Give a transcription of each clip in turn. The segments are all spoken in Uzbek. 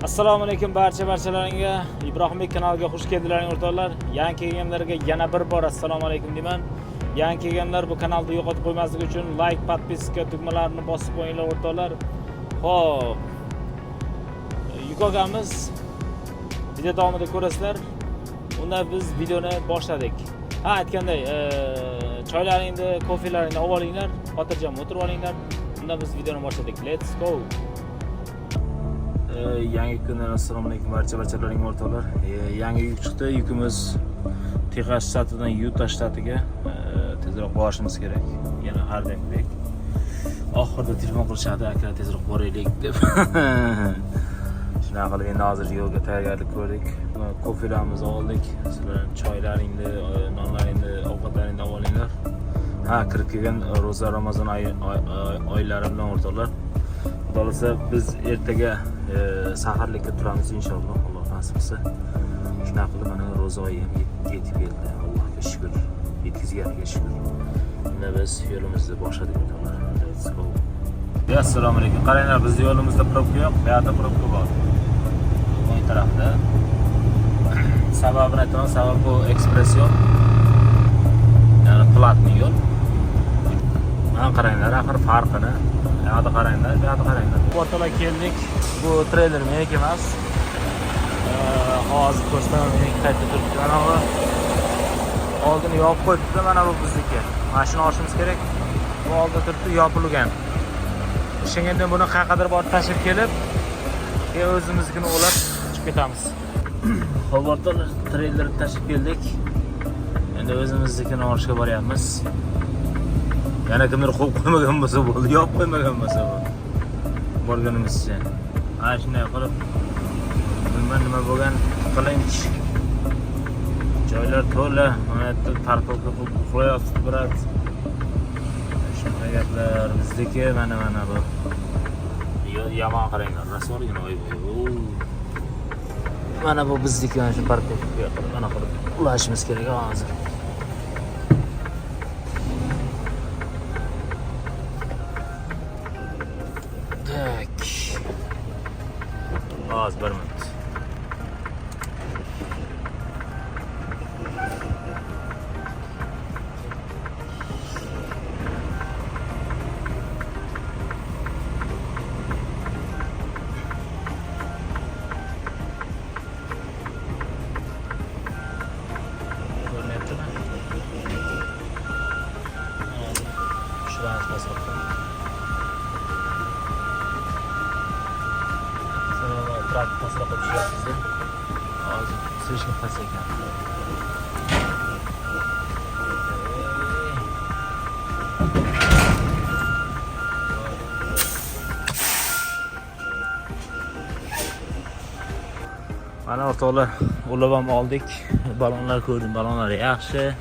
Assalomu alaykum barchalaringga. Ibrohimbek kanaliga xush keldilaring o'rtoqlar. Yangi kelganlarga yana bir bor assalomu alaykum deyman. Yangi kelganlar bu kanalni yo'qotib qo'ymaslik uchun like, podpiska tugmalarini bosib qo'yinglar o'rtoqlar. Xo'p. Yukogamiz video davomida ko'rasizlar. Unda biz videoni boshladik. Ha, aytganday, choylaringni, kofelaringni olib olinglar, xotirjam o'tirib olinglar. Unda biz videoni boshladik. Let's go. Yangi kundan assalomu alaykum barchalaring o'rtoqlar. Yangi yuk chiqdi. Yukimiz Texas shtatidan Utah shtatiga tezroq borishimiz kerak. Yana har doimdek. Oxirida telefon qilishadi, aka tezroq boraylik deb. Shunaqa qilib endi hozir yo'lga tayyorgarlik ko'rdik. Kofelarimizni oldik. Sizlar choylaringni, nonlaringni, ovqatlaringni olinglar. Ha, kirib kelgan ro'za Ramazon oylari bilan o'rtoqlar. Xudosa biz ertaga saharlikka turamiz inshaalloh, Alloh nasib qilsa. Shunaqa qilib mana ro'za oyi ham yetib keldi. Allohga shukr, yetkazganiga shukr. Unda biz yo'limizni boshladik o'rtoqlar. Let's go. Assalomu alaykum. Qaranglar, bizning yo'limizda probka yo'q, bu yerda probka bor. O'ng tarafda. Sababini aytaman, sabab bu ekspression. Ya'ni platniy yo'l. Mana qaranglar, axir farqini. Bu yerda qaranglar, bu yerda qaranglar. O'rtalar keldik. Bu treyler meniki emas. Hozir ko'rsam meniki qayta turibdi. Mana bu oldini yopib qo'yibdi, mana bu bizniki. Mashina olishimiz kerak. Bu oldi turibdi, yopilgan. O'shanga buni qayergadir borib tashib kelib, o'zimiznikini olib chiqib ketamiz. Xo'p, o'rtoqlar, treylerni tashib keldik. Endi o'zimiznikini olishga boryapmiz. Yana kimdir qo'yib qo'ymagan bo'lsa bo'ldi, yopib qo'ymagan bo'lsa bo'ldi. Borganimizcha. Ana shunday qilib nima bo'lgan qilinch. Joylar to'la, mana yerda parkovka qilib qo'yapti, brat. Shunday gaplar bizniki mana bu. Yomon qaranglar, rasolgina voy. Mana bu bizniki, mana shu parkovkaga mana qilib ulashimiz kerak hozir. Az bir minut. Şuraya basalım. Trafik tasarrufu düşüyorsunuz. Ağzı sıçkın pasayken. Mana o'rtoqlar, ulab ham oldik. Balonlar ko'rdim, balonlar yaxshi.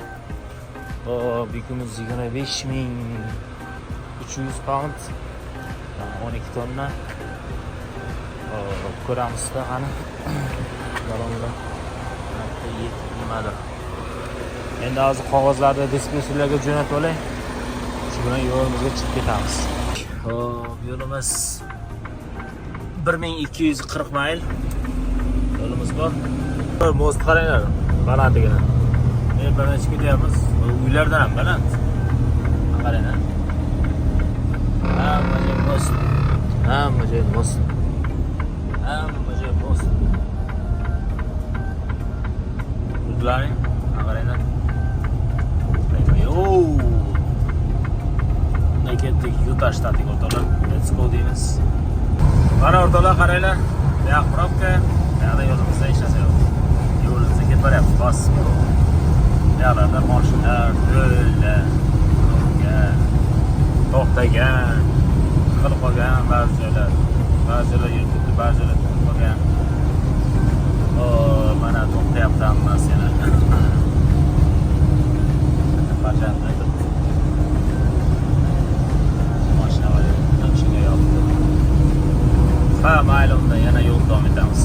Hop, yukimiz 25.300 pound. 12 tonna. Ko'ramizda qani balonlar nimadir. Endi hozir qog'ozlarni dispetcherlarga jo'natib olay. Shu bilan yo'limizga chiqib ketamiz. Hop, yo'limiz 1240 mayl yo'limiz bor. Most qaranglar, balandligini. Men bilan chiqib ketyapmiz. Uylardan ham baland. Qaranglar. Hamma joy most. Hamma joy most. Hamma joy most. Udlaring, qaranglar. Ketdik Utah shtatiga o'rtoqlar. Let's go deymiz. Mana o'rtoqlar qaranglar. Bu yoq probka, bu yoqda yo'limizda hech narsa yo'q. Yo'limizga ketib boryapmiz, bosib. Bu yoqlarda mashinalar to'la. To'xtagan, qilib qolgan ba'zi joylar. Ba'zi joylar yuribdi, ba'zi joylar to'xtab qolgan. Mana to'xtayapti hammasi yana. Barchani aytib. Mashina var, shunga yopdi. Ha, mayli unda yana yo'l davom etamiz.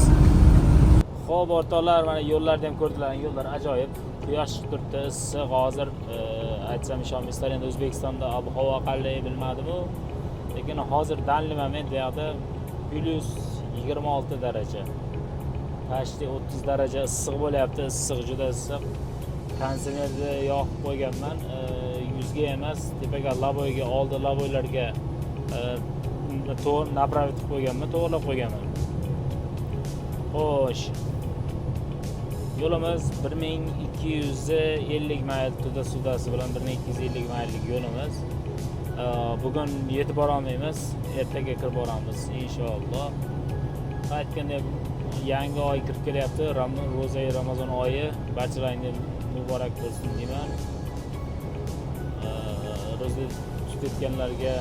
Xo'p, o'rtoqlar, mana yo'llarni ham ko'rdilaring, yo'llar ajoyib. Quyosh chiqib turibdi, issiq hozir. Aytsam ishonmaysizlar, endi O'zbekistonda ob-havo qanday bilmadim-u. Lekin hozir danli moment bu yoqda +20 26 daraja. Pashti 30 daraja issiq bo'lyapti, issiq, juda issiq. Konditsionerni yoqib qo'yganman, yuzga emas, tepaga laboyga, oldi laboylarga to'g'ri направить qilib qo'yganman, to'g'rilab qo'yganman. Xo'sh. Yo'limiz 1250 mayl sudasi bilan 1250 mayllik yo'limiz. Bugun yetib borolmaymiz, ertaga kirib boramiz inshaalloh. Aytgandek, yangi oy kirib kelyapti, ro'za Ramazon oyi, barchalaringiz muborak bo'lsin deyman. Ro'za tutayotganlarga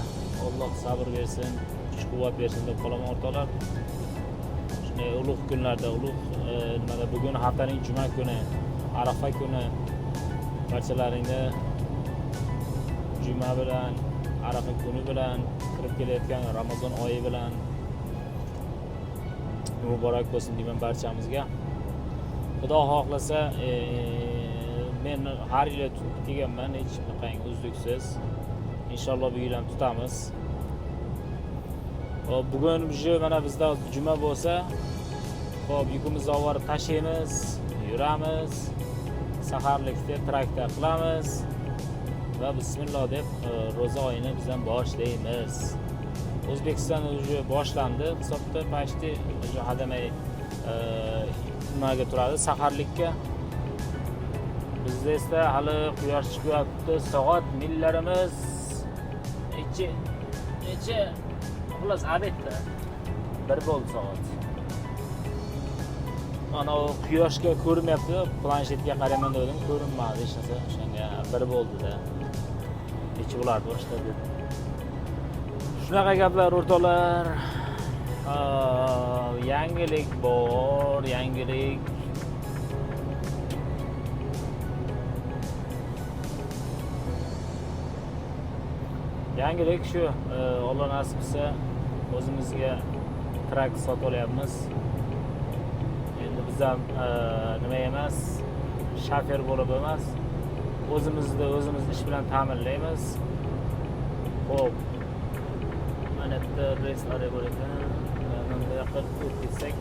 Alloh sabr bersin, kuch-quvvat bersin deb qolaman o'rtoqlar. Shunday ulug' kunlarda, nimada bugun haftaning juma kuni, Arafa kuni barchalaringni juma bilan, Arafa kuni bilan, kirib kelayotgan Ramazon oyi bilan muborak bo'lsin deyman barchamizga. Xudo xohlasa, men har yil tutib kelganman, hech qanday uzluksiz. Inshaalloh bu yil ham tutamiz. Bugun mana bizda juma bo'lsa, xo'p, yukimizni olib tashlaymiz, yuramiz, saharlikda trakta qilamiz va bismillah deb ro'za oyini biz ham boshlaymiz. O'zbekistonda уже boshlandi, hisobda pashti hadamay nimaga turadi, saharlikka. Bizda esa hali quyosh chiqyapti, soat millarimiz necha xullas abetda 1 bo'ldi soat. Mana quyoshga ko'rinmayapti, planshetga qarayman dedim, ko'rinmadi hech narsa. O'shanga 1 bo'ldi-da. Necha bo'lardi boshladi. Shunaqa gaplar o'rtoqlar. Yangilik bor, yangilik. Yangilik shu, Alloh nasib qilsa o'zimizga trak sotib olyapmiz. Endi biz ham nima emas, shofer bo'lib emas, o'zimizni ish bilan ta'minlaymiz. Xo'p. Mana bu reyslar bor ekan. Bunday qilib o'tsak,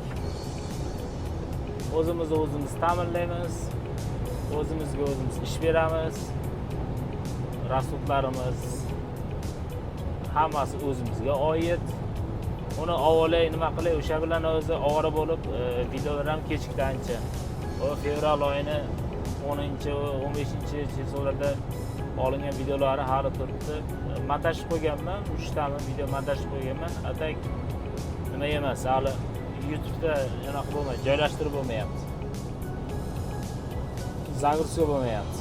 o'zimiz ta'minlaymiz. O'zimizga o'zimiz ish beramiz. Rasudlarimiz hammasi o'zimizga oid. Uni avvalay nima qilay, o'sha bilan o'zi ovora bo'lib, videolar ham kechikdi ancha. O fevral oyini 10-15-chillarda olingan videolari hali turibdi. Montashib qo'yganman, 3 tani video montashib qo'yganman. Atak nima emas, hali YouTube'da anaqa bo'lmaydi, joylashtirib bo'lmayapti. Zagruska bo'lmayapti.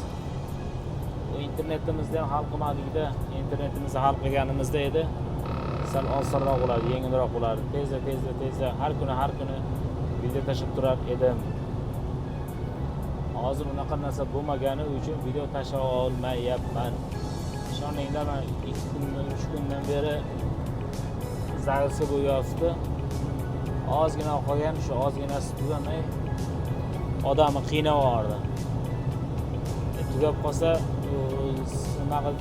Bu internetimizda ham hal qilmadik-da, internetimizni hal qilganimizda edi. Sal osonroq bo'lardi, yengilroq bo'lardi. Tezda har kuni video tashlab turar edim. Hozir unaqa narsa bo'lmagani uchun video tashlay olmayapman. Ishoninglar, men 2-3 kundan beri zagruska bo'lyapti. Ozgina qolgan, shu ozginasi tugamay odamni qiynab yubordi. Tugab qolsa,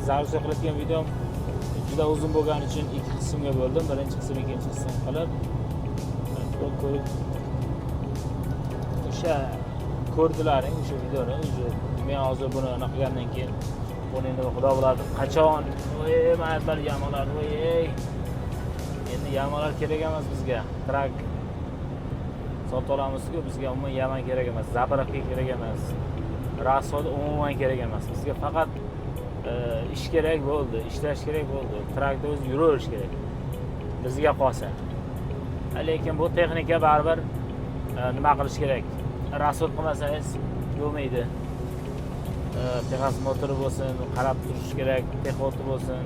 zagruska qilayotgan videom juda uzun bo'lgani uchun 2 qismga bo'ldim. Birinchi qism, ikkinchi qism qilib ko'rib o'sha ko'rdilaring o'sha videoni. Men hozir buni anaqa qilgandan keyin buni endi xudo biladi qachon mayatlar yamolar, endi yamolar kerak emas bizga. Trak sotib olamiz-ku, bizga umuman yaman kerak emas, zapravka kerak emas. Rasod umuman kerak emas. Bizga faqat ish kerak bo'ldi, ishlash kerak bo'ldi. Trakda o'zi yuraverish kerak. Bizga qolsa. Lekin bu texnika baribir nima qilish kerak? Rasod qilmasangiz bo'lmaydi. Texas motori bo'lsin, qarab turish kerak, texoti bo'lsin,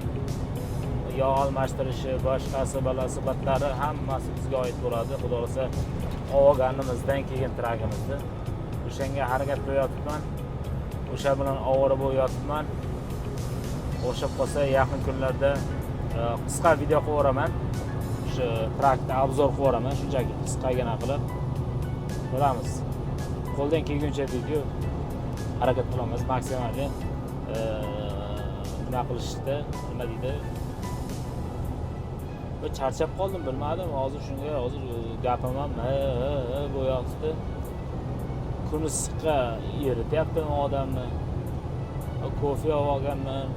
yog' almashtirishi, boshqasi balasi batlari hammasi bizga oid bo'ladi. Xudo xolasa olganimizdan keyin trakimizni o'shanga harakat qilyapman. O'sha bilan ovora bo'lyapman. O'sha qolsa yaqin kunlarda qisqa video qilib yuboraman. O'sha trakda obzor qilib yuboraman, shunchaki qisqagina qilib. Ko'ramiz. Qo'ldan kelguncha video harakat qilamiz, maksimalni nima qilishda, nima deydi? charchab qoldim, bilmadim. Hozir shunga gapim ham bo'yoqdi. Kun issiqqa erityapti odamni. Kofe olganman.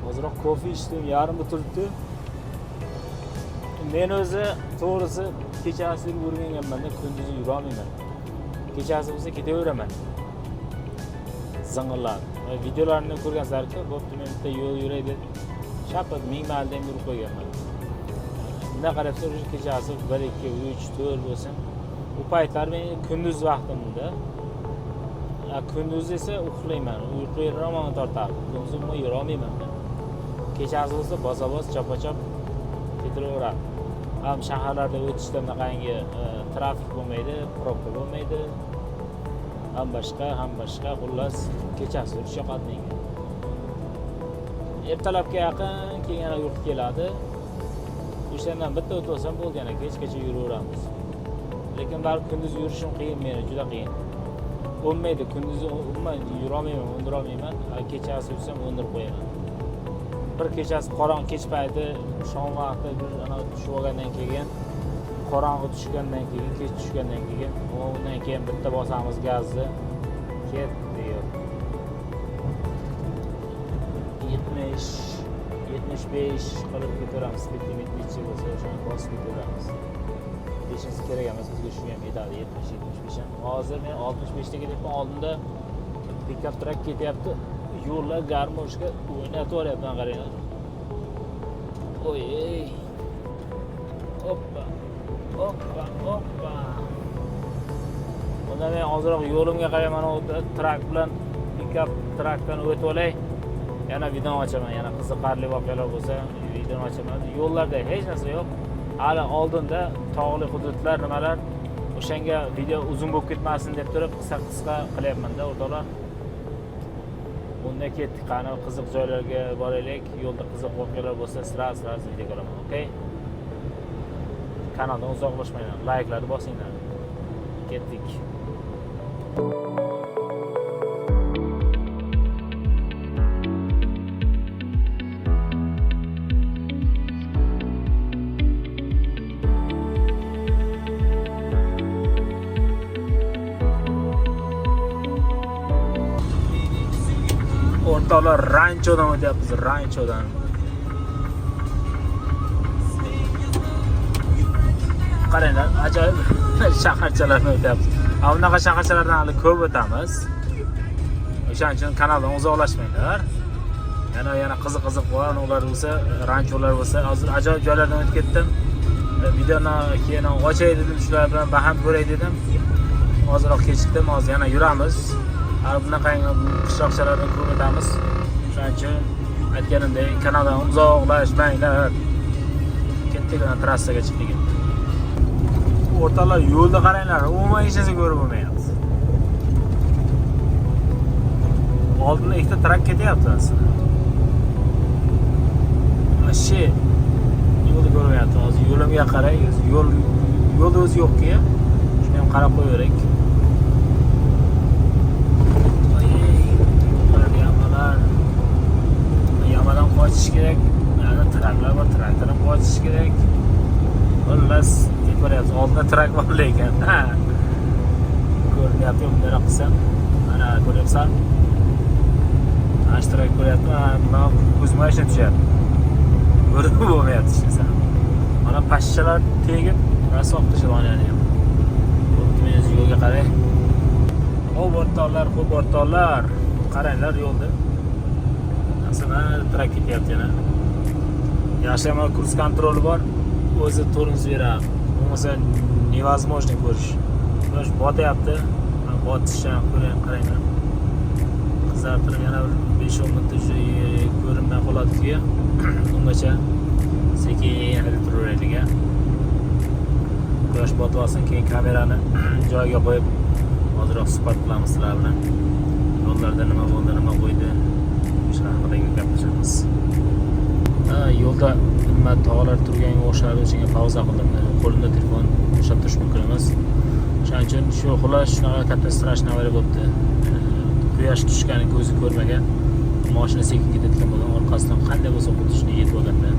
Hozirroq kofe ichdim, yarmi turibdi. Men o'zi to'g'risi kechasi yurganman-da, kunduzi yura olmayman. Kechasi bo'lsa ketaveraman. Zing'illab. Videolarini ko'rgansizlar-ku, bo'pti men bitta yo'l yuray deb shapat ming marta yurib qo'yganman. Bunday qarabsa, o'sha kechasi 1, 2, 3, 4 bo'lsin. U paytlar men kunduz vaqtimda. Kunduz esa uxlayman. Uyquga roman tortardi. Kunduz umuman yura olmayman. Kechasi bo'lsa bosa-bos, chapa-chap ketaveradi. Ham shaharlarda o'tishda bunaqangi trafik bo'lmaydi, probka bo'lmaydi. Ham boshqa, xullas kechasi yurish yoqadi menga. Ertalabga yaqin keyin yana yurib keladi. O'shandan bitta o'tib olsam bo'lgan, kechgacha yuraveramiz. Lekin baribir kunduz yurishim qiyin meni, juda qiyin. Bo'lmaydi, kunduzi umuman yura olmayman, undira olmayman. Kechasi yursam undirib qo'yaman. Bir kechasi qorong'i kech payti, shom vaqti bir ana tushib olgandan keyin, qorong'i tushgandan keyin, kech tushgandan keyin, undan keyin bitta bosamiz gazni. Ketdi. 70, 75 qilib ketaveramiz. Speedometrchi bo'lsa o'shani bosib ketaveramiz. 5 kerak emas, bizga shu ham yetadi. 70-75 ham. Hozir men 65 ta ketyapman, oldinda pikap trak ketyapti. Yo'llar garmoshga o'ynatib yuryapman, qaranglar. Oy. Hoppa. Bunda men hozirroq yo'limga qarab mana bu trak bilan pikap trakdan o'tib olay. Yana video ochaman, yana qiziqarli voqealar bo'lsa video ochaman. Yo'llarda hech narsa yo'q. Hali oldinda tog'li hududlar, nimalar, o'shanga video uzun bo'lib ketmasin deb turib qisqa qilyapman-da, o'rtoqlar. Bunda ketdik, qani qiziq joylarga boraylik. Yo'lda qiziq voqealar bo'lsa, sira video ko'raman, okey? Kanaldan uzoqlashmanglar, layklarni bosinglar. Ketdik. O'rtoqlar, ranchodan o'tyapmiz, ranchodan. Qaranglar, ajoyib shaharchalardan o'tyapmiz. Bunaqa shaharchalardan hali ko'p o'tamiz. O'shaning uchun kanaldan uzoqlashmanglar. Yana qiziq bor, ular bo'lsa, rancholar bo'lsa, hozir ajoyib joylardan o'tib ketdim. Videoni keyin ochay dedim, shular bilan baham ko'ray dedim. Hozirroq kechikdim, hozir yana yuramiz. Bunaqa qishloqchalardan ko'rib o'tamiz. Shuning uchun aytganimdek, kanaldan uzoqlashmanglar. Ketdik, trassaga chiqdik. O'rtoqlar, yo'lda qaranglar, umuman hech narsa ko'rib bo'lmayapti. Oldinda ikkita trak ketyapti aslida. Ashi yo'lda ko'rmayapti. Hozir yo'limga qarang, yo'lda o'zi yo'q-ku. Shuni ham qarab qo'yaverik. Yamadan qochish kerak. Mana traklar bor, traklardan qochish kerak. Xullas, ko'ryapsiz, oldinda trak bor lekin. Ko'ryapti, bunday qilsam. Mana ko'ryapsan. Ashtrak ko'ryapman, mana ko'zimga ishni tushyapti. Ko'rib bo'lmayapti ishni. Mana pashshalar tegib, rasoq tishlangan ham. Men yo'lga qarang. O'rtoqlar, qaranglar yo'lda. Aslida trak ketyapti yana. Yaxshi ham kurs kontroli bor. O'zi tormoz beradi. Bo'lmasa невозможно ko'rish. Yo'q, botyapti. Botishdan qaranglar. Qizartirib yana 5-10 minutda ko'rinmay qoladi-ku. Ungacha sekin haydab turaveraylik. Quyosh botib olsin, keyin kamerani joyiga qo'yib hozirroq suhbat qilamiz sizlar bilan. Yo'llarda nima bo'ldi, nima qo'ydi, shular haqida gaplashamiz. Yo'lda nima tog'lar turganga o'xshadi, o'shanga pauza qildim. Qo'limda telefon ushlab turish mumkin emas. Shuning uchun shu xullas shunaqa katta strashniy avariya bo'libdi. Quyosh tushgani ko'zi ko'rmagan. Mashina sekin ketayotgan bo'lgan, orqasidan qanday bo'lsa xuddi shunday yetib olganda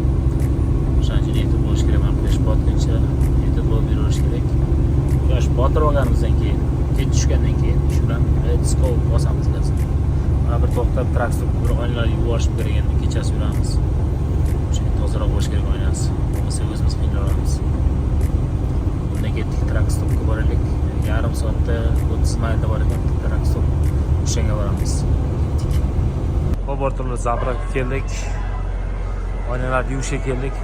O'shaning uchun e'tibor berish kerak. Mana quyosh botguncha e'tibor berish kerak. Quyosh botib olganimizdan keyin, kech tushgandan keyin shu bilan let's go bosamiz gaz. Mana bir to'xtab traktor bir oynalar yuvish kerak endi, kechasi yuramiz. O'sha tozaloq bo'lish kerak oynasi. Bo'lmasa o'zimiz qiynalamiz. Bundan ketdik traktorga boraylik. Yarim soatda 30 mayda bor ekan traktor. O'shanga boramiz. Hop, o'rtalar zapravka keldik. Oynalarni yuvishga keldik.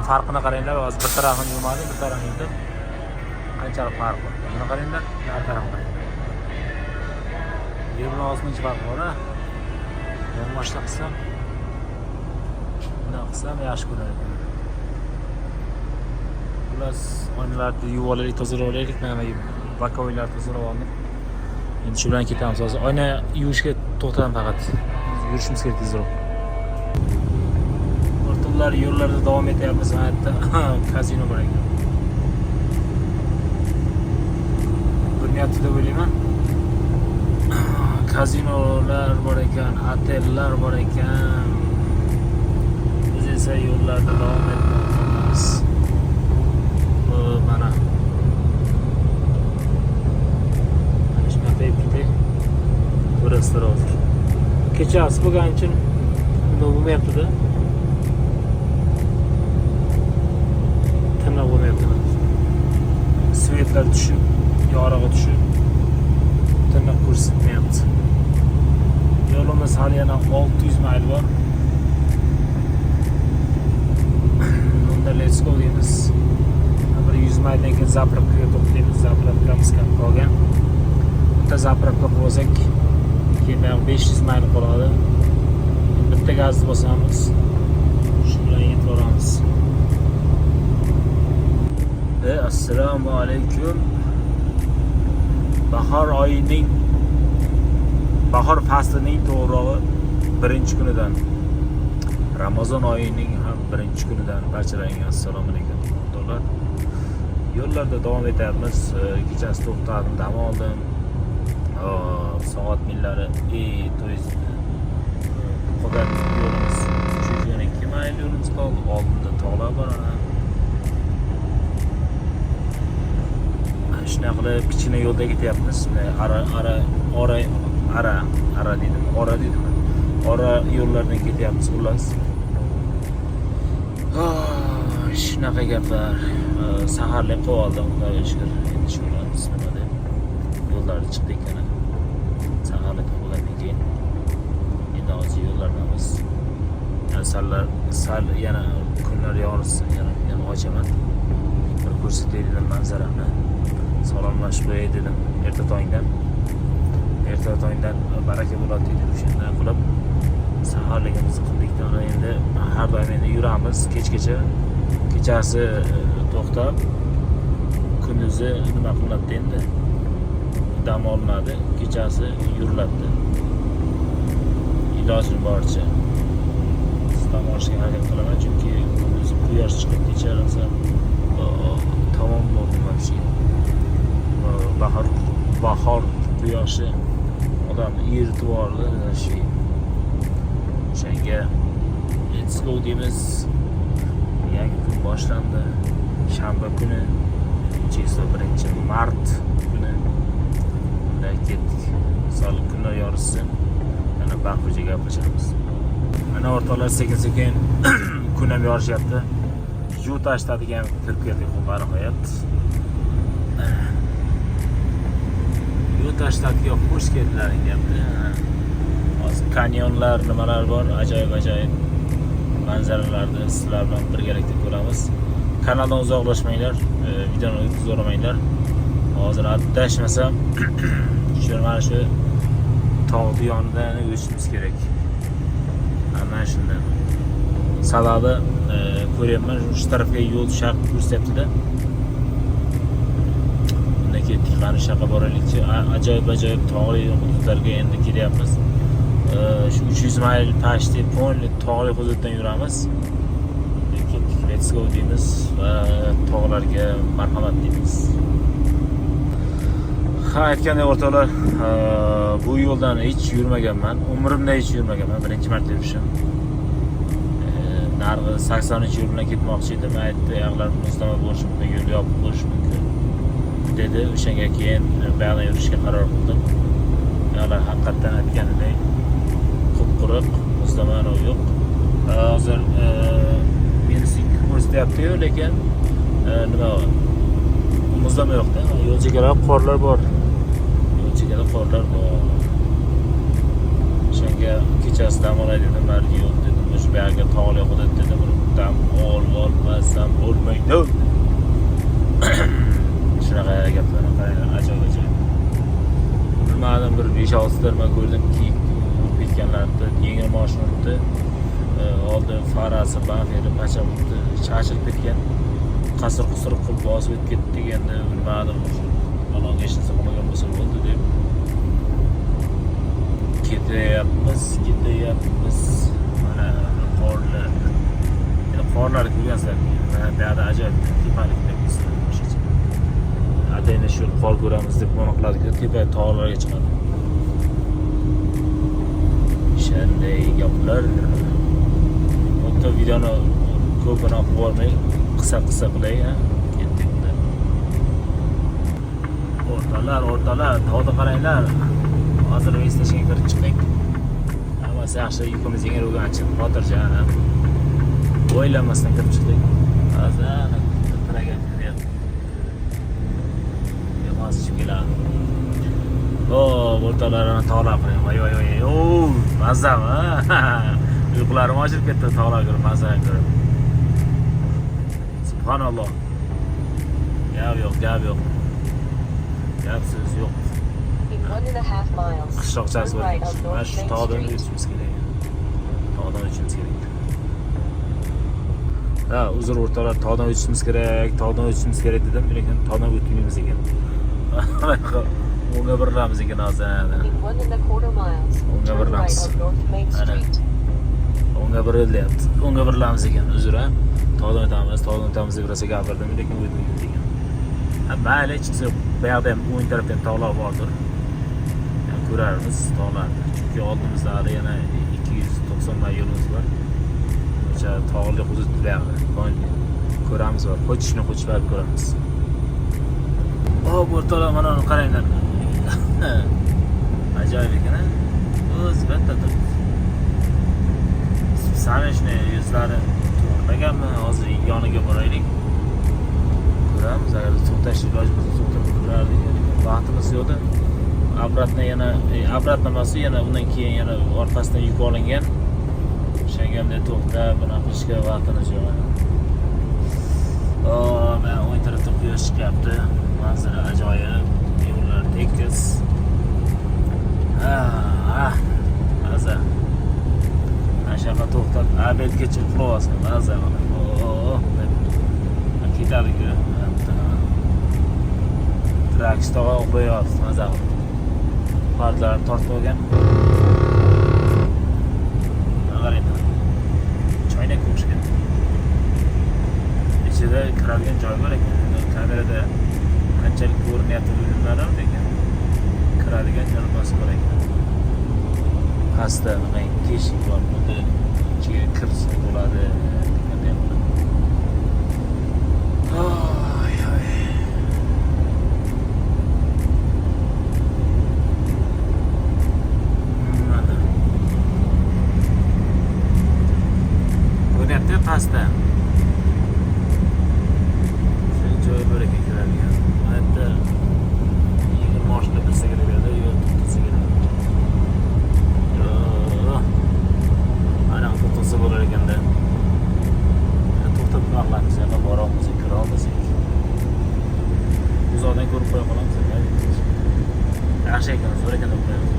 Farqini qaranglar, hozir bir tarafini yuvmadim, bir tarafini yuvdim. Qanchalik farq bor? Buni qaranglar, har tarafda. 26 farq bor, ha. Boshqa qilsam, bunday qilsam yaxshi bo'lar ekan. Xullas, oynalarni yuvib olaylik, tozalab olaylik. Mana bakoylarni tozalab oldim. Endi shu bilan ketamiz hozir. Oyna yuvishga to'xtadim faqat. Yurishimiz kerak tezroq. O'rtoqlar, yo'llarda davom etyapmiz. Mana yerda kazino bor ekan. Bunyapti deb o'ylayman. Kazinolar bor ekan, otellar bor ekan. Biz esa yo'llarda davom etmoqdamiz. Mana shunaqa epitay ko'rasizlar hozir. Kechasi bo'lgani uchun nima bo'lmayapti-da. Tiniq bo'lmayapti. Svetlar tushib, yorug'i tushib, tiniq ko'rsatmayapti. Yo'limiz hali yana 600 mayl bor. Unda let's go deymiz. Bir 100 mayldan keyin zapravkaga to'xtaymiz. Zapravkamiz kam qolgan. Bitta zapravka qilsak, keyin 500 mayl qoladi. Bitta gazni bosamiz. Shu bilan yetib boramiz. Assalomu alaykum. Bahor faslining to'g'rog'i 1-kunidan, Ramazon oyining ham 1-kunidan barchalarga assalomu alaykum. Do'stlar, yo'llarda davom etyapmiz. Kechasi to'xtadim, dam oldim. Soat millari to'yz qodar yo'limiz 312 mayl yo'limiz qoldi. Oldinda tog'lar bor. Shuna qilib kichkina yo'lda ketyapmiz. Ora yo'llardan ketyapmiz xullas. Shunaqa gaplar. Saharlik qilib oldim, Xudoga shukr. Endi shu bilan nima deb yo'llarga chiqdik ekan. Saharlik qilgandan keyin endi hozir yo'llardamiz. Sal yana kunlar yorishsin, yana ochaman. Bir ko'rsatay dedim manzarani. Salomlashib qo'yay dedim erta tongdan baraka bo'ladi deb o'shandan qilib saharligimizni qildikdan endi har doim endi yuramiz kechasi to'xtab kunduzi nima qilinadi endi dam olinadi, kechasi yuriladi. Ilojim boricha dam olishga harakat qilaman, chunki kunduzi quyosh chiqib kechalasa tamom bo'lmaydi. Bahor quyoshi odamni eritib yubordi. O'shanga let's go deymiz. Yangi kun boshlandi. Shanba kuni 1-mart kuni ketdik. Sal kunlar yorishsin. Yana baxtliga gaplashamiz. Mana o'rtoqlar, sekin kun ham yorishyapti. Shu tashladigan kirib keldik barihoyat. Tashlatiga xush keldilaring gapni. Hozir kanyonlar, nimalar bor, ajoyib manzaralarni sizlar bilan birgalikda ko'ramiz. Kanaldan uzoqlashmanglar, videoni o'tkazolmanglar. Hozir adashmasam mana shu tog'ning yonidan o'tishimiz kerak. Mana shunday. Sababi ko'ryapman, shu tarafga yo'l sharq ko'rsatyapti-da. Ketdik, mana shaqa boraylikchi. Ajoyib tog'li hududlarga endi kelyapmiz. Shu 300 mayl pashti polni tog'li hududdan yuramiz. Ketdik, let's go deymiz va tog'larga marhamat deymiz. Aytgandek o'rtoqlar, bu yo'ldan hech yurmaganman. Umrimda hech yurmaganman. Birinchi marta yurishim. narg'i 80 yo'l bilan ketmoqchi edim. Aytdi, ayog'lar muzlama bo'lishi mumkin, yo'l yopiq bo'lishi mumkin dedi. O'shanga keyin buyoqdan yurishga qaror qildim. Ayog'lar haqiqatdan aytganidek quruq, muzlama yo'q. Hozir -2 ko'rsatyapti-yu, lekin nima muzlama yo'qda. Yo'l chegarada qorlar bor. Yo'l chegarada qorlar bor. O'shanga kechasi dam olay dedim, narigi yo'l dedim. O'sha buyoqqa tog'li hudud dedim. Dam olmasam bo'lmaydi. Shunaqa gaplar ajoyib. Bilmadim, bir 5-6 darma ko'rdim ki ketganlarni, yengil mashinani oldi farasi baferi pacha bo'ldi, chachilib ketgan. Qasir-qusir qilib bosib o'tib ketdi deganda bilmadim. Balonga hech narsa qilmagan bo'lsa bo'ldi deb ketyapmiz. Mana qorlar. Endi qorlarni ko'rgansizlar. Mana bu yerda ajoyib tepalikda bizlar o'shacha. Atayni shu qor ko'ramiz deb nima qiladi-ku, tepa tog'larga chiqadi. Shunday gaplar. O'ta videoni ko'pini olib bormay, qisa qilay, ha. Ketdik. O'rtalar, tog'da qaranglar. Hozir stashga kirib chiqdik. Hammasi yaxshi, yukimiz yengil bo'lganicha xotirjam. O'ylamasdan kirib chiqdik. Hozir tiraga kiryapti. Yo'q, chiqib keladi. O'rtalarni tog'lar qarang. Voy. Mazami. Uyqularim ochilib ketdi tog'lar ko'rib, mazam ko'rib. Subhanalloh. Gap yo'q. Gap so'z yo'q. 1.5 miles. Qishloqchasi Turn right bo'lgan. on Mana North shu Main tog'dan Street. o'tishimiz kerak. Ha, uzr o'rtalar, tog'dan o'tishimiz kerak dedim, lekin tog'dan o'tmaymiz ekan. O'ngga burilamiz ekan hozir. In 1.25 miles. O'ngga Turn burilamiz. right on North Main Street. O'ngga burilamiz ekan. Uzr, ha. Tog'dan o'tamiz deb rosa gapirdim, lekin o'tmaymiz ekan. Ha, mayli, chiqsa bu yoqda ham o'ng tarafda ham tog'lar bordir. Ko'rarmiz tog'larni. Chunki oldimizda hali yana 290 mil yo'limiz bor. O'sha tog'li hudud buyog'i. Ko'ramiz va qo'chishni qo'chib ko'ramiz. O'rtalar mana uni qaranglar. Ajoyib ekan-a? O'z bitta turib. Samishni yuzlari to'g'rilaganmi? Hozir yoniga boraylik. Ko'ramiz, agar to'xtash iloji bo'lsa to'xtatib turardik. Vaqtimiz yo'qda. Obratno emas, yana undan keyin yana orqasidan yuk olingan. O'shangamda to'xtab, buni qilishga vaqtimiz yo'q. Mana o'ng tarafda quyosh chiqyapti. Manzara ajoyib, yo'llar tekis. Maza. Ashaqa to'xtab, abelgacha uxlayapsan, maza. Ketadi-ku. Traktorga uxlayapti, maza. Partlarni tortib olgan. Qarang. Choynak o'xshagan. Ichida kiradigan joy bor ekan. Kamerada qanchalik ko'rinyapti bilmadim, lekin kiradigan joy bor ekan. Pastda nima teshik bor, bunda ichiga kirsa bo'ladi. Pastda shu joy bor ekan kiradigan. Hatto yengil mashina bilsa kerak edi, yo'l to'xtatsa kerak. Ana to'xtatsa bo'lar ekanda. To'xtab qolamiz, yana boramiz, kiramiz. Uzoqdan ko'rib qo'ya qolamiz. Yaxshi ekan, zo'r ekan deb qo'yamiz.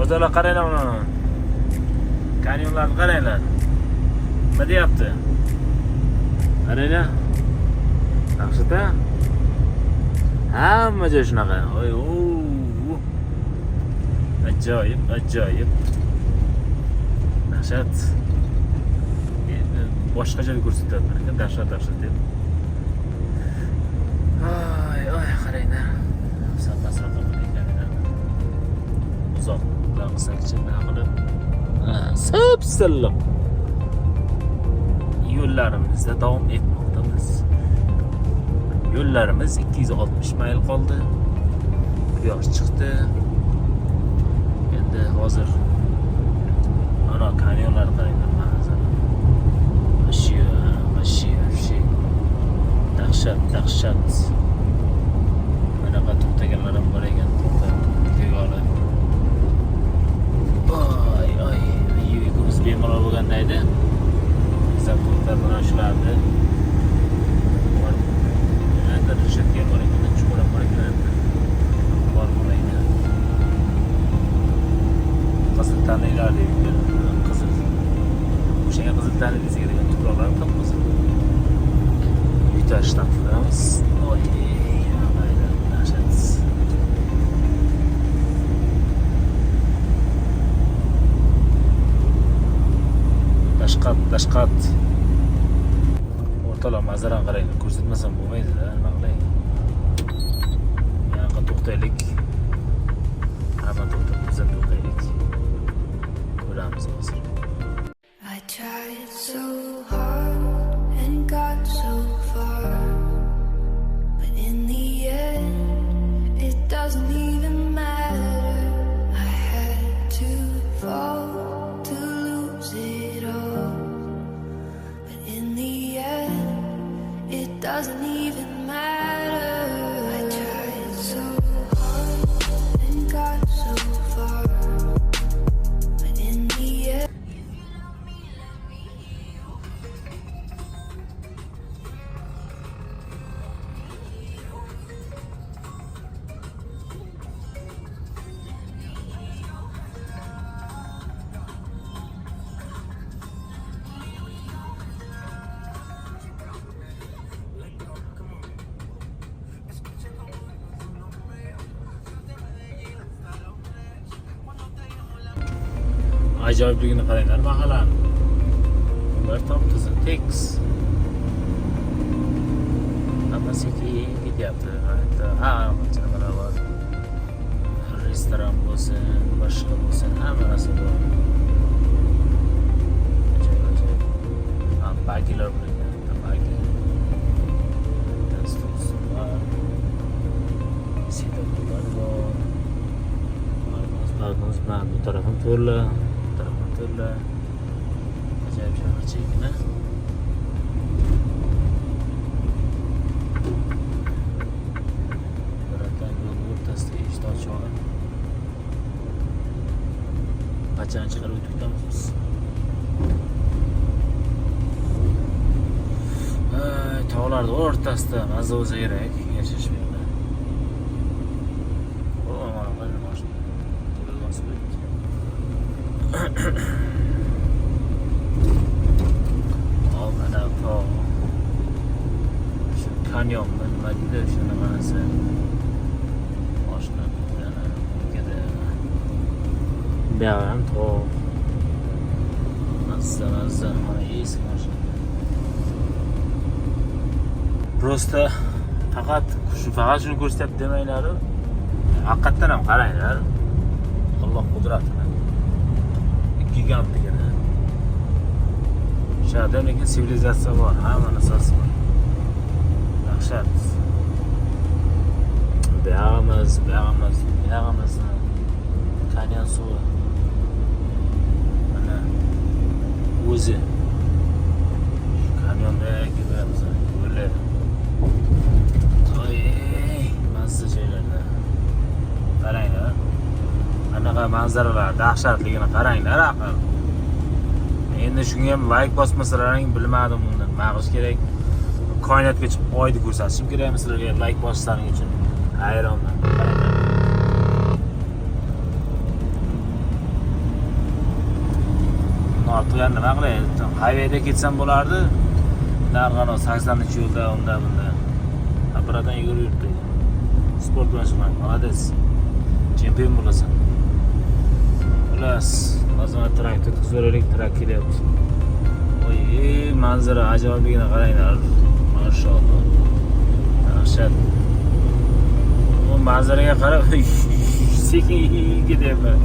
O'zlar qaranglar mana. Kanyonlarni qaranglar. Nima deyapti? Qaranglar. Yaxshi-da? Hamma joy shunaqa. Ajoyib. Dahshat. Boshqa joy ko'rsatyapman, dahshat deb. Qaranglar. uzoq bilan qilsak-chi, nima qilib sapsilliq yo'llarimizda davom etmoqdamiz. Yo'llarimiz 260 mayl qoldi. Quyosh chiqdi. Endi hozir ana kanyonlar qaranglar, manzara. Вообще. Dahshat. Bunaqa to'xtaganlar ham bor ekan, to'xtab. Oy, yuragimiz bemalol bo'lganda edi. Zaporlar bilan ishlardi. Endi rishatga bor ekan, chuqur bor ekan. Bor bo'laydi. Qizil tanlilar deydi. Qizil. O'shanga qizil tanli desa kerak, tuproqlar ham qizil. Yutash taqdiramiz. Oy, mayda, dahshat. Dashqat. O'rtalar manzarani qarang, ko'rsatmasam bo'lmaydi-da, nima qilay? Yoqqa to'xtaylik. Hamma to'xtaylik. Ko'ramiz hozir. I tried so hard and got so far, but in the end, it doesn't even matter. I had to fall to lose it all, but in the end, it doesn't even matter. I tried so hard and got so far, but in the end. Ajoyibligini qaranglar, mahallani. Ular top-toza, tekis. Hammasi ketyapti. Qancha nimalar bor. Restoran bo'lsin, boshqa bo'lsin, hamma narsa bor. Ajoyib. Bagilar bor ekan, bagi. Dasturlar. Sitoplar bor. Bagimiz bilan bu tarafim to'rla. Ajoyib shaharchigina. Biroq yo'l o'rtasida eshik ochib olib, qachon chiqarib o'tibmiz biz. Tog'larning o'rtasida mazza bo'lsa kerak yashash bu yerda. Mana mashina. Mana tog'. Shu kanyonmi nima deydi, shuni qarasa. Mashina yana ketadi. Bu ham tog'. Mazza, mana eski mashina. Prosta faqat shuni ko'rsatyapti demanglar. Haqiqatan ham qaranglar. Alloh qudratini. Gigantligini. Shahar lekin sivilizatsiya bor, hamma narsasi bor. Dahshat. Buyog'imiz. Kanyon suvi. Mana o'zi. Kanyonda kiramiz. O'ylar. Oy, mazza joylarda. Qaranglar. Anaqa manzaralar dahshatligini qaranglar aql. Endi shunga ham like bosmasalaring bilmadim undan. Nima qilish kerak? Koinotga chiqib oyni ko'rsatishim kerakmi sizlarga like bosishlaring uchun? Hayronman. Ortiqdan nima qilay? Highwayda ketsam bo'lardi. Narg'ano 80-yo'lda unda. Aparadan yuribdi. Sport bilan shug'ullan. Молодец. Chempion bo'lasan. Xullas, hozir traktor tuzarlik trak kelyapti. Oy, manzara ajoyibligini qaranglar. Mashalloh. Dahshat. Bu manzaraga qarab sekin ketyapman.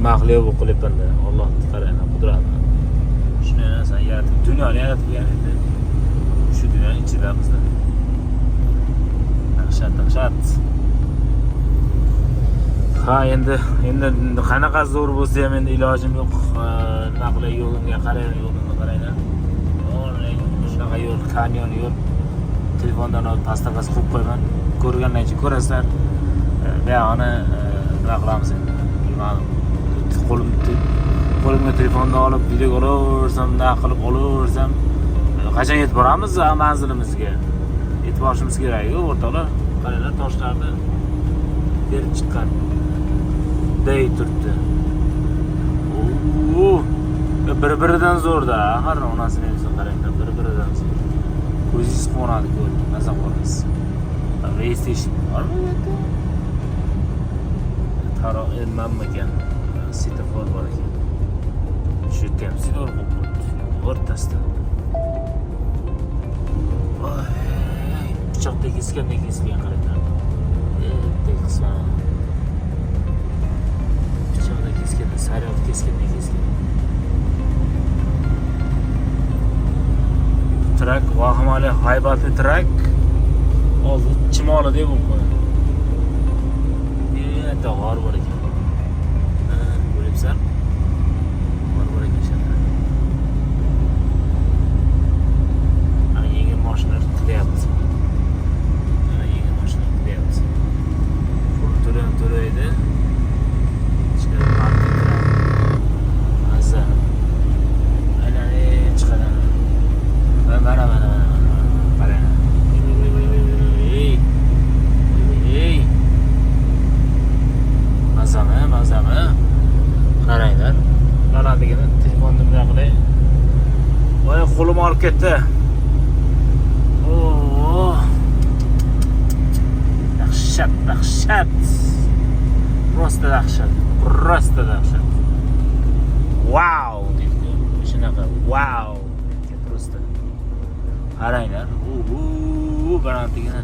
maxluq bu qilibdi. Alloh qarayna qudratini. Shuni narsa yaratib, dunyoni yaratib berdi. Shu dunyoning ichida bizda. Dahshat. Ha, endi qanaqa zo'r bo'lsa ham endi ilojim yo'q. Nima qilay, yo'limga qarayman. Shunaqa yo'l, kanyon yo'l. Telefondan olib pastga qo'yib qo'yman. Ko'rgandan keyin ko'rasizlar. Buyog'ini nima qilamiz endi? Bilmadim. Qo'limga telefonni olib video olaversam, nima qilib olaversam, qachon yetib boramiz manzilimizga? Yetib borishimiz kerak-ku, o'rtoqlar. Qaranglar, toshlarni berib chiqqan. Day turibdi. Bir-biridan zo'rda, har onasini o'zi qaranglar, bir-biridan zo'r. Ko'zingiz quvonadi ko'rib, maza qilasiz. PlayStation bormi bu yerda? Taro nima ekan? Setofor bor ekan. Shu kamsidor o'rtasida. Pichoqdek kesgan qaranglar. Tekislan. Pichoqdek kesgan, saryot kesgan. Trak, vahimali haybatli trak. Oldi chimoli deb o'qiydi. Yerda g'or bor ekan. Ko'ryapsan? G'or bor ekan shunda. Ana yengil mashinalar qilyapti. Turaydi. Ichkari parkinglar. Mazza. Aylanib chiqadi. Mana. Qarang. Mazami. Qaranglar. Qanaligini telefonni bunday qilay. Voy, qo'lim olib ketdi. Dahshat. Просто dahshat. Wow deydi. Shunaqa wow. Просто. Qaranglar. Balandligini.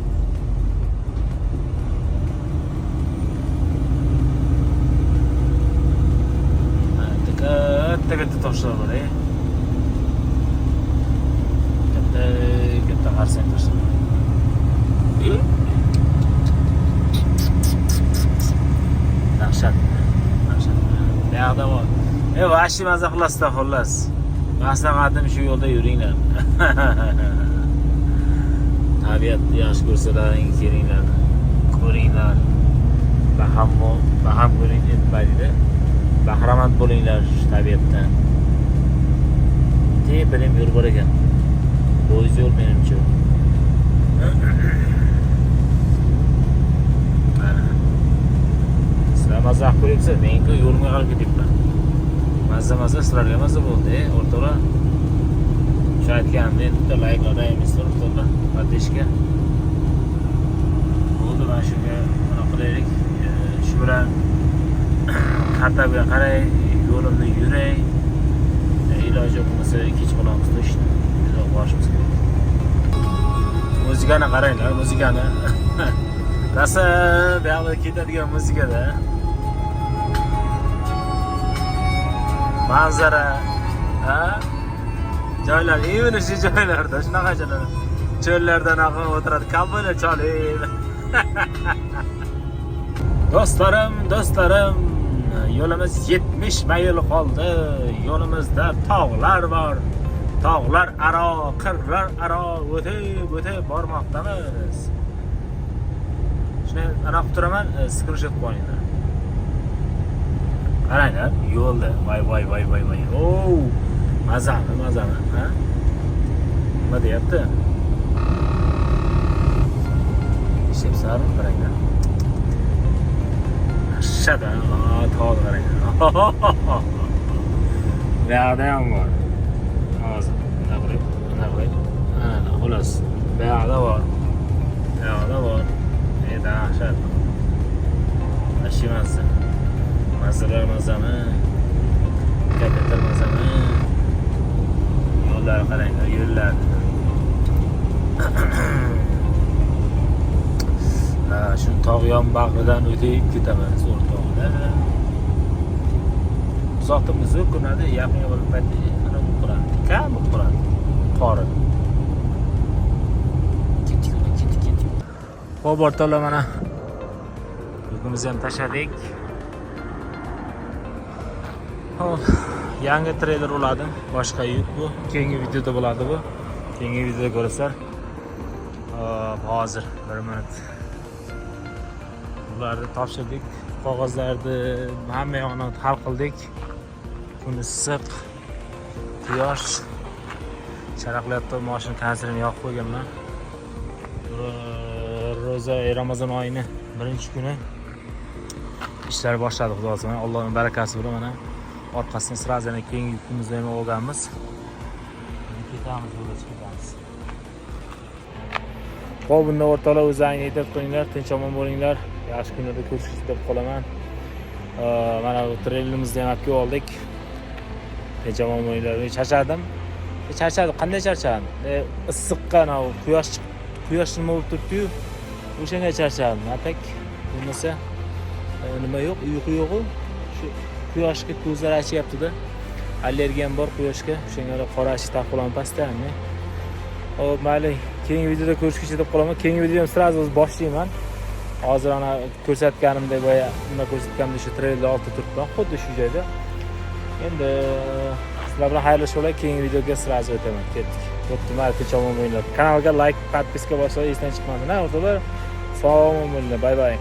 Katta toshlar bor, katta xarsang toshlar. Dahshat. Buyoqda bor. Vashi maza qilasizlar xullas. Maslahatim shu yo'lda yuringlar. Tabiatni yaxshi ko'rsalaring, kelinglar. Ko'ringlar. Baham ko'ring aytmaydi. Bahramand bo'linglar tabiatdan. Bilim yo'l bor ekan. Bo'yiz yo'l menimcha. Sizlar mazza ko'ryapsiz, men-ku yo'limga qarab ketyapman. Mazza sizlarga mazza bo'ldi, o'rtoqlar. Shu aytganimda bitta like-laymiz, o'rtoqlar. Padishga. Bo'ldi, mana shunga mana qilaylik. Shu bilan kartaga qaray, yo'limni yuray. Iloji bo'lmasa kech qolamiz ishni. Uzoq borishimiz kerak. Muzikani qaranglar, muzikani. Rosa buyoqda ketadigan muzikada. Manzara, joylar, even shu joylarda shunaqa cho'llardan oqib o'tiradi, kabellar cholib. Do'stlarim, yo'limiz 70 mayl qoldi. Yo'limizda tog'lar bor. Tog'lar aro, qirlar aro o'tib bormoqdamiz. Shuni ana quturaman, screenshot qo'yinglar. Qaranglar, yo'lda. Voy. Mazami, ha? Nima deyapti? Ishib sarib qaranglar. Shada, tog' qaranglar. Buyoqda ham bor. Hozir nima qilib? Ana, xolos. Buyoqda bor. Dahshat. Ashimasi. Mazami. Kapital mazami. Yo'llar qaranglar, yo'llar. Shu tog' yon bag'ridan o'tib ketamiz o'rtoqlar. uzoqda muzdek ko'rinadi, yaqinga borib paytda ana bu quradi. Kam quradi. Qori. Ketdik. Xo'p, o'rtoqlar, mana yukimizni ham tashladik. Hop, yangi treyler uladim. Boshqa yuk bu. Keyingi videoda bo'ladi bu. Keyingi videoda ko'rasizlar. Hozir 1 minut. Ularni topshirdik. Qog'ozlarni hamma yoqni hal qildik. Kun issiq, quyosh charaqlayapti. Mashina kanserini yoqib qo'yganman. Ro'za Ramazon oyining 1-kuni ishlar boshladi, xudo xohlasa. Allohning barakasi bilan mana orqasidan sразу keyingi yukimizni ham olganmiz. Ketamiz, yo'lga chiqamiz. Xo'p, bunda o'rtoqlar, o'zlaringiz aytib qo'yinglar, tinch omon bo'linglar. Yaxshi kunlarda ko'rishishni deb qolaman. Mana bu treylerimizni ham olib oldik. Tinch omon bo'linglar. Charchadim. Charchadim, qanday charchadim? Issiqqa, quyosh nima bo'lib turibdi-yu, o'shanga charchadim. Atak bo'lmasa nima yo'q, uyqu yo'q-ku. Shu quyoshga ko'zlar achyapti-da. Allergiyam bor quyoshga. O'shanga qorachish taqolam pastda-mi? Hop, mayli. Keyingi videoda ko'rishguncha deb qolaman. Keyingi videoda sразу boshlayman. Hozir ana ko'rsatganimdek boya nima ko'rsatganimda shu treylerda oltida turibman, xuddi shu joyda. Endi sizlar bilan xayrlashib olay, keyingi videoga sразу o'taman. Ketdik. Bo'pti, mayli, tinch omon bo'linglar. Kanalga like, podpiska bosishni esdan chiqmasin, o'rtoqlar. Sog' omon bo'linglar. Bay bay.